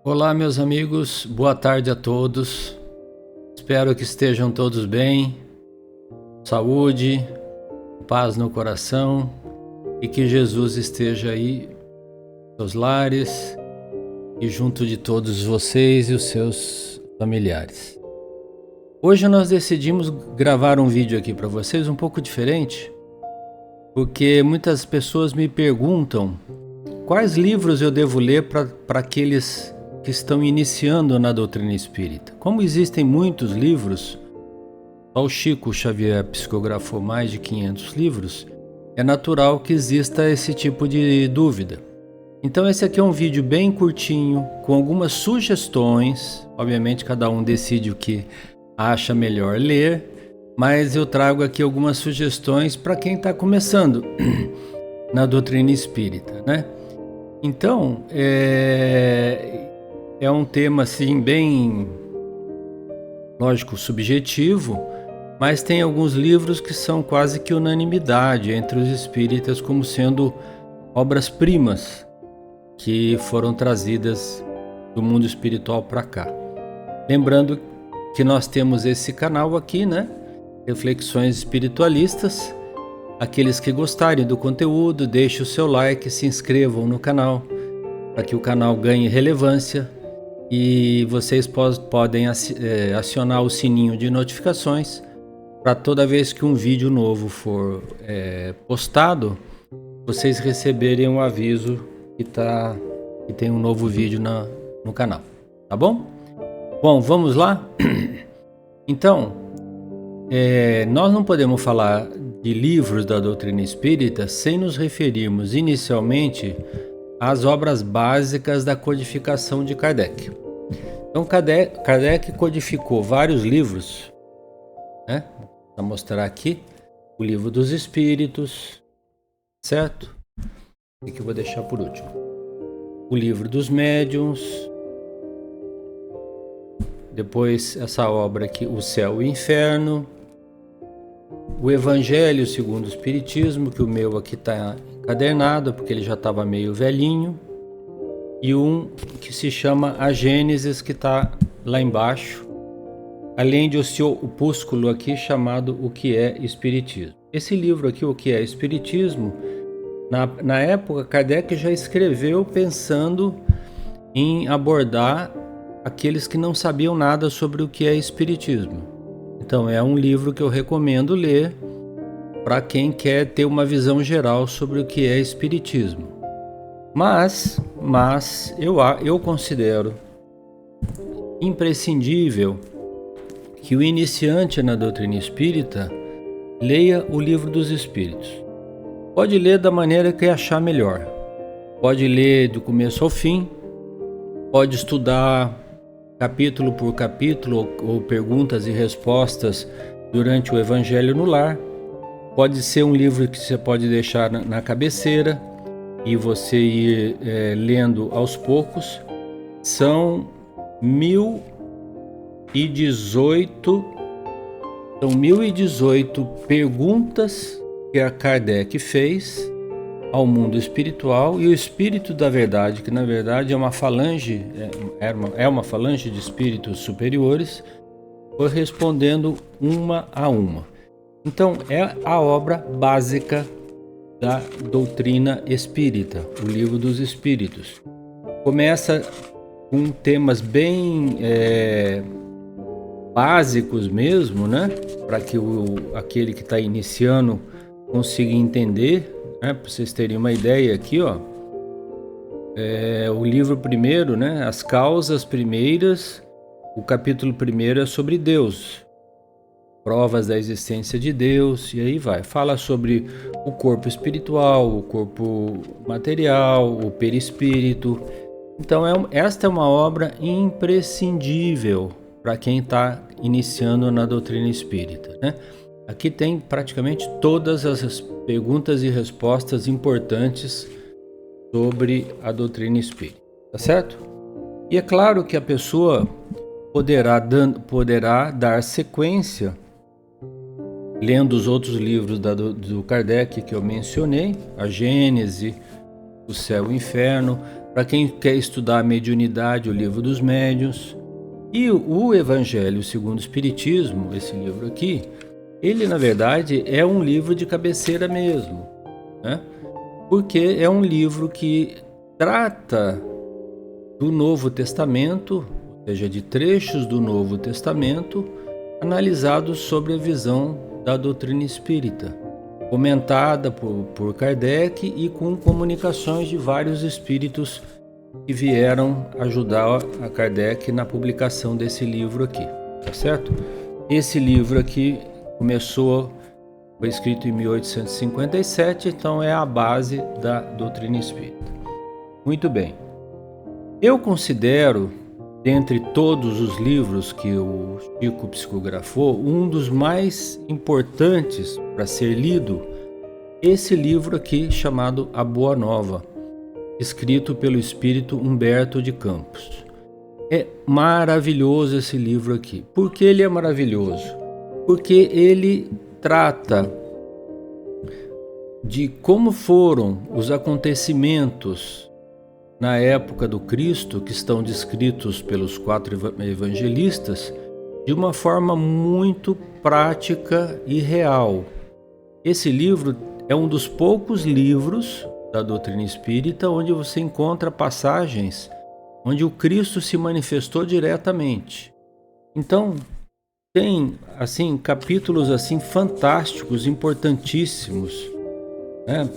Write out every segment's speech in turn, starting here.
Olá, meus amigos, boa tarde a todos. Espero que estejam todos bem, saúde, paz no coração e que Jesus esteja aí nos seus lares e junto de todos vocês e os seus familiares. Hoje nós decidimos gravar um vídeo aqui para vocês um pouco diferente, porque muitas pessoas me perguntam quais livros eu devo ler para aqueles que estão iniciando na doutrina espírita. Como existem muitos livros, só o Chico Xavier psicografou mais de 500 livros, é natural que exista esse tipo de dúvida. Então esse aqui é um vídeo bem curtinho, com algumas sugestões, obviamente cada um decide o que acha melhor ler, mas eu trago aqui algumas sugestões para quem está começando na doutrina espírita, né? Então, é um tema assim bem, lógico, subjetivo, mas tem alguns livros que são quase que unanimidade entre os espíritas como sendo obras-primas que foram trazidas do mundo espiritual para cá. Lembrando que nós temos esse canal aqui, né? Reflexões Espiritualistas. Aqueles que gostarem do conteúdo, deixem o seu like, se inscrevam no canal para que o canal ganhe relevância. E vocês podem acionar o sininho de notificações para toda vez que um vídeo novo for postado, vocês receberem um aviso que tem um novo vídeo no canal, tá bom? Bom, vamos lá? Então, nós não podemos falar de livros da doutrina espírita sem nos referirmos inicialmente às obras básicas da codificação de Kardec. Então Kardec codificou vários livros, né? Vou mostrar aqui o Livro dos Espíritos, certo? E que eu vou deixar por último. O Livro dos Médiuns, depois essa obra aqui, O Céu e o Inferno, o Evangelho segundo o Espiritismo, que o meu aqui está encadernado porque ele já estava meio velhinho, e um que se chama A Gênesis, que está lá embaixo, além de o seu opúsculo aqui chamado O que é Espiritismo. Esse livro aqui, O que é Espiritismo, na época Kardec já escreveu pensando em abordar aqueles que não sabiam nada sobre o que é Espiritismo. Então é um livro que eu recomendo ler para quem quer ter uma visão geral sobre o que é Espiritismo. Mas eu considero imprescindível que o iniciante na doutrina espírita leia o Livro dos Espíritos. Pode ler da maneira que achar melhor. Pode ler do começo ao fim, pode estudar capítulo por capítulo ou perguntas e respostas durante o Evangelho no Lar. Pode ser um livro que você pode deixar na cabeceira e você ir lendo aos poucos. São 1018 perguntas que a Kardec fez ao mundo espiritual, e o Espírito da Verdade, que na verdade é uma falange, uma falange de espíritos superiores, foi respondendo uma a uma. Então é a obra básica da doutrina espírita, o Livro dos Espíritos. Começa com temas bem básicos mesmo, né? Para que aquele que está iniciando consiga entender, né? Para vocês terem uma ideia aqui, ó. O livro primeiro, né? As causas primeiras, o capítulo primeiro é sobre Deus. Provas da existência de Deus, e aí vai. Fala sobre o corpo espiritual, o corpo material, o perispírito. Então esta é uma obra imprescindível para quem está iniciando na doutrina espírita, né? Aqui tem praticamente todas as perguntas e respostas importantes sobre a doutrina espírita, tá certo? E é claro que a pessoa poderá dar sequência lendo os outros livros do Kardec que eu mencionei, A Gênese, O Céu e o Inferno, Para quem quer estudar a mediunidade, o Livro dos Médiuns. E o Evangelho segundo o Espiritismo, esse livro aqui, ele na verdade é um livro de cabeceira mesmo, né? Porque é um livro que trata do Novo Testamento, ou seja, de trechos do Novo Testamento, analisados sobre a visão da doutrina espírita, comentada por Kardec e com comunicações de vários espíritos que vieram ajudar a Kardec na publicação desse livro aqui, tá certo? Esse livro aqui foi escrito em 1857, então é a base da doutrina espírita. Muito bem. Eu considero, dentre todos os livros que o Chico psicografou, um dos mais importantes para ser lido, esse livro aqui chamado A Boa Nova, escrito pelo espírito Humberto de Campos. É maravilhoso esse livro aqui. Por que ele é maravilhoso? Porque ele trata de como foram os acontecimentos na época do Cristo, que estão descritos pelos 4 evangelistas, de uma forma muito prática e real. Esse livro é um dos poucos livros da doutrina espírita onde você encontra passagens onde o Cristo se manifestou diretamente. Então, tem assim capítulos assim fantásticos, importantíssimos, né?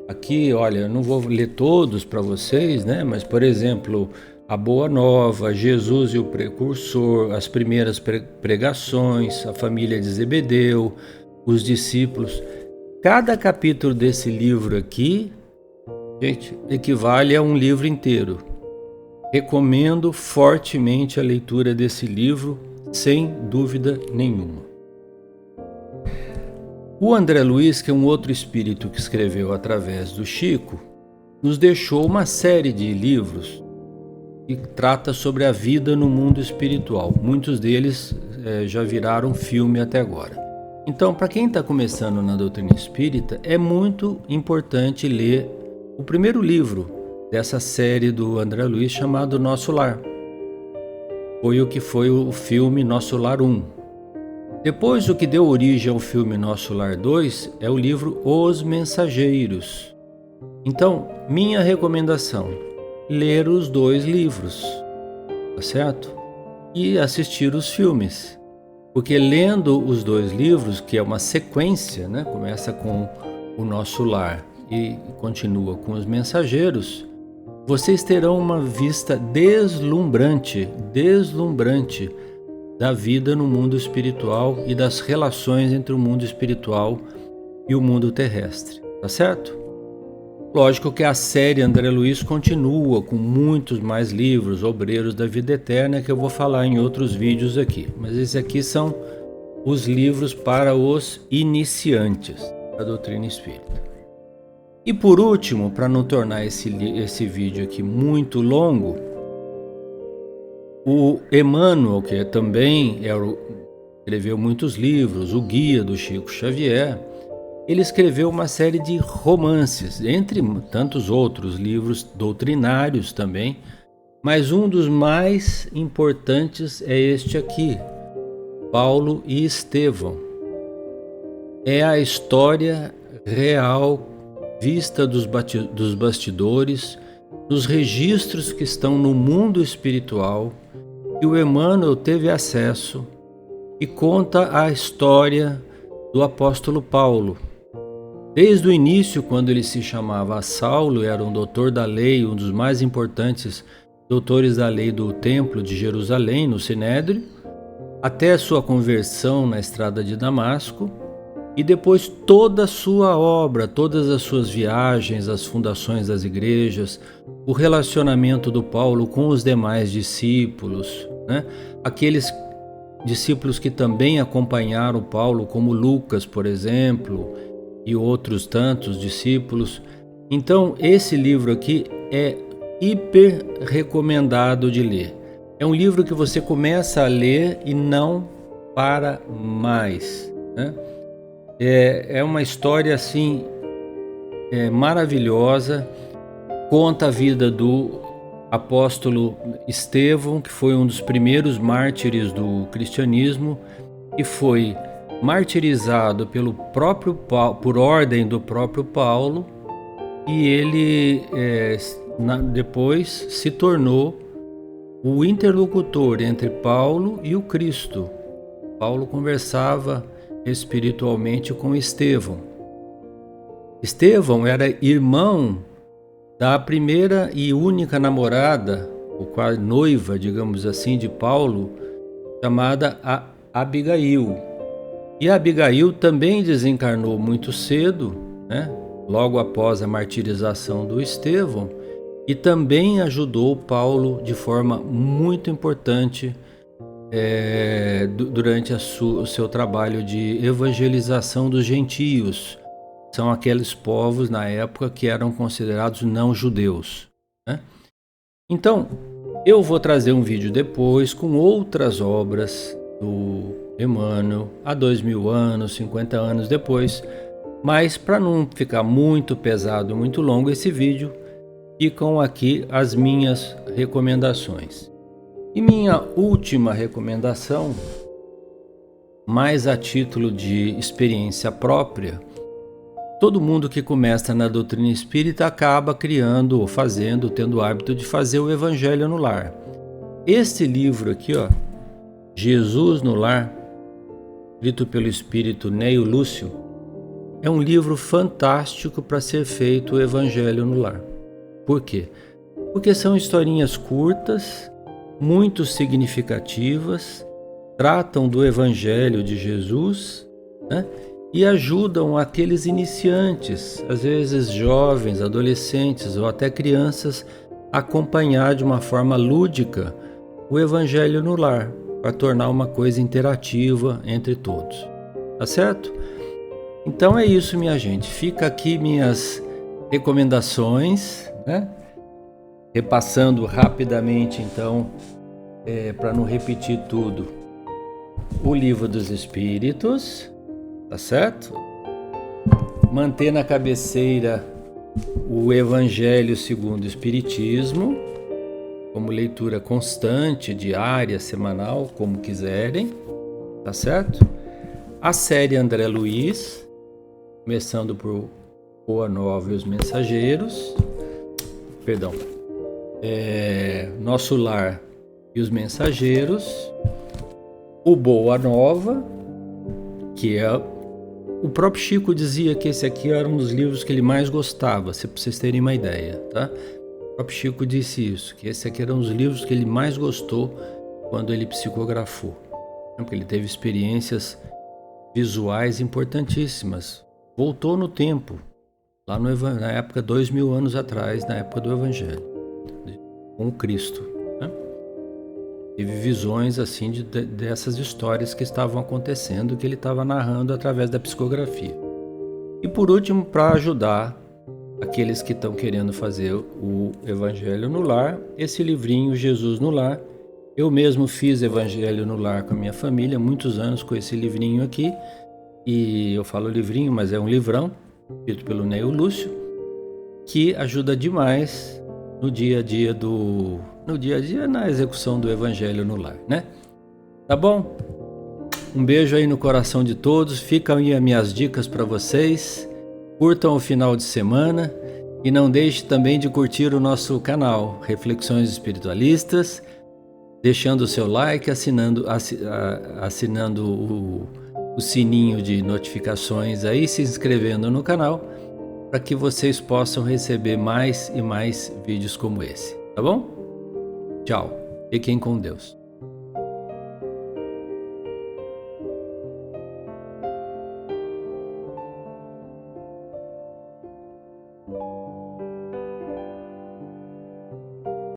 Aqui, olha, eu não vou ler todos para vocês, né? Mas, por exemplo, a Boa Nova, Jesus e o Precursor, as primeiras pregações, a família de Zebedeu, os discípulos. Cada capítulo desse livro aqui, gente, equivale a um livro inteiro. Recomendo fortemente a leitura desse livro, sem dúvida nenhuma. O André Luiz, que é um outro espírito que escreveu através do Chico, nos deixou uma série de livros que trata sobre a vida no mundo espiritual. Muitos deles já viraram filme até agora. Então, para quem está começando na doutrina espírita, é muito importante ler o primeiro livro dessa série do André Luiz, chamado Nosso Lar. Foi o filme Nosso Lar 1. Depois, o que deu origem ao filme Nosso Lar 2 é o livro Os Mensageiros. Então, minha recomendação, ler os 2 livros, tá certo? E assistir os filmes. Porque lendo os 2 livros, que é uma sequência, né? Começa com o Nosso Lar e continua com os Mensageiros, vocês terão uma vista deslumbrante da vida no mundo espiritual e das relações entre o mundo espiritual e o mundo terrestre, tá certo? Lógico que a série André Luiz continua com muitos mais livros, Obreiros da Vida Eterna, que eu vou falar em outros vídeos aqui. Mas esses aqui são os livros para os iniciantes da doutrina espírita. E por último, para não tornar esse vídeo aqui muito longo, o Emmanuel, que também escreveu muitos livros, o Guia do Chico Xavier, ele escreveu uma série de romances, entre tantos outros livros doutrinários também, mas um dos mais importantes é este aqui, Paulo e Estevão. É a história real, vista dos bastidores, dos registros que estão no mundo espiritual, que o Emmanuel teve acesso, e conta a história do apóstolo Paulo. Desde o início, quando ele se chamava Saulo, era um doutor da lei, um dos mais importantes doutores da lei do Templo de Jerusalém, no Sinédrio, até a sua conversão na estrada de Damasco, e depois toda a sua obra, todas as suas viagens, as fundações das igrejas, o relacionamento do Paulo com os demais discípulos, né? Aqueles discípulos que também acompanharam Paulo, como Lucas, por exemplo, e outros tantos discípulos. Então, esse livro aqui é hiper recomendado de ler. É um livro que você começa a ler e não para mais, né? É uma história assim maravilhosa, conta a vida do apóstolo Estevão, que foi um dos primeiros mártires do cristianismo, e foi martirizado pelo próprio Paulo, por ordem do próprio Paulo, e ele depois se tornou o interlocutor entre Paulo e o Cristo. Paulo conversava espiritualmente com Estevão. Estevão era irmão da primeira e única namorada, ou quase noiva, digamos assim, de Paulo, chamada Abigail. E Abigail também desencarnou muito cedo, né? Logo após a martirização do Estevão, e também ajudou Paulo de forma muito importante durante o seu trabalho de evangelização dos gentios. São aqueles povos na época que eram considerados não judeus, né? Então, eu vou trazer um vídeo depois com outras obras do Emmanuel há 2000 anos, 50 anos depois, mas para não ficar muito pesado, muito longo esse vídeo, ficam aqui as minhas recomendações. E minha última recomendação, mais a título de experiência própria, todo mundo que começa na doutrina espírita acaba criando ou fazendo, tendo o hábito de fazer o Evangelho no Lar. Este livro aqui, ó, Jesus no Lar, escrito pelo espírito Neio Lúcio, é um livro fantástico para ser feito o Evangelho no Lar. Por quê? Porque são historinhas curtas, muito significativas, tratam do Evangelho de Jesus, né? E ajudam aqueles iniciantes, às vezes jovens, adolescentes ou até crianças, a acompanhar de uma forma lúdica o Evangelho no Lar, para tornar uma coisa interativa entre todos. Tá certo? Então é isso, minha gente. Fica aqui minhas recomendações, né? Repassando rapidamente, então, para não repetir tudo. O Livro dos Espíritos, tá certo? Manter na cabeceira o Evangelho segundo o Espiritismo, como leitura constante, diária, semanal, como quiserem, tá certo? A série André Luiz, começando por Boa Nova e os Mensageiros, Nosso Lar e os Mensageiros, o Boa Nova, que é o próprio Chico dizia que esse aqui era um dos livros que ele mais gostava, se vocês terem uma ideia, tá? O próprio Chico disse isso, que esse aqui era um dos livros que ele mais gostou quando ele psicografou, porque ele teve experiências visuais importantíssimas. Voltou no tempo, lá na época, 2000 anos atrás, na época do Evangelho, com o Cristo, né? Teve visões assim dessas histórias que estavam acontecendo, que ele estava narrando através da psicografia. E por último, para ajudar aqueles que estão querendo fazer o Evangelho no Lar, esse livrinho Jesus no Lar. Eu mesmo fiz Evangelho no Lar com a minha família, muitos anos com esse livrinho aqui, e eu falo livrinho, mas é um livrão, escrito pelo Neio Lúcio, que ajuda demais no dia a dia na execução do Evangelho no Lar, né? Tá bom? Um beijo aí no coração de todos, ficam aí as minhas dicas para vocês, curtam o final de semana e não deixe também de curtir o nosso canal Reflexões Espiritualistas, deixando o seu like, assinando o sininho de notificações aí, se inscrevendo no canal, para que vocês possam receber mais e mais vídeos como esse, tá bom? Tchau, fiquem com Deus.